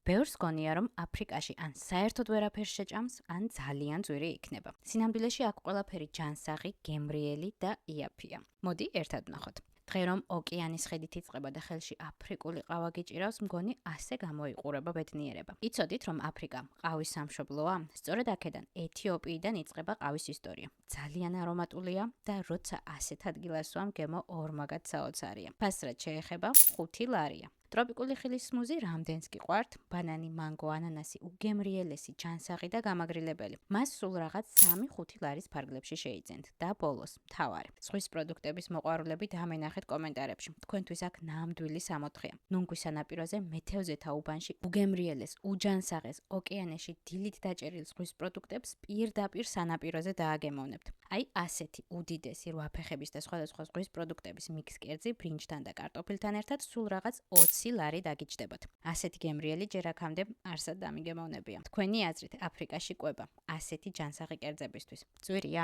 ბევრს გონია, რომ აფრიკაში ან საერთოდ ვერაფერს შეჭამს, ან ძალიან ძვირი იქნება. სინამდვილეში აქ ყველაფერი ჯანსაღი, გემრიელი და იაფია. მოდი ერთად ვნახოთ. დღე რომ ოკეანის ხედით იწყება და ხელში აფრიკული ყავა გიჭირავს, მგონი ასე გამოიყურება ბედნიერება. იცოდით, რომ აფრიკა ყავის სამშობლოა? სწორედ აქედან, ეთიოპიიდან იწყება ყავის ისტორია. ძალიან არომატულია და როცა ასეთ ადგილას ვამ, გემო ორმაგად საოცარია. ფასრად შეეხება 5 ლარია. ტროპიკული ხილის სმუზი რამდენს გიყვართ? ბანანი, მანგო, ანანასი, უგემრიელესი, ჯანსაღი და გამაგრილებელი. მას სულ რაღაც 3-5 ლარის ფარგლებში შეიძენთ. და ბოლოს, მთავარი. ზღვის პროდუქტების მოყვარულები დამენახეთ კომენტარებში. თქვენთვის აქ ნამდვილი სამოთხეა. ნუნგვის სანაპიროზე, მეთევზეთა უბანში, უგემრიელეს, უჯანსაღეს, ოკეანეში დილით დაჭერილ ზღვის პროდუქტებს პირდაპირ სანაპიროზე დააგემოვნებთ. აი ასეთი უდიდესი რვაფეხების და სხვადასხვა ზღვის პროდუქტების მიქსი კერძი ბრინჯთან და კარტოფილთან ერთად სულ რაღაც 20 ლარი დაგიჯდებათ. ასეთი გემრიელი ჯერ აქამდე არსად დამიგემოვნებია. თქვენი აზრით აფრიკაში კვება ასეთი ჯანსაღი კერძებისთვის. ძვირია?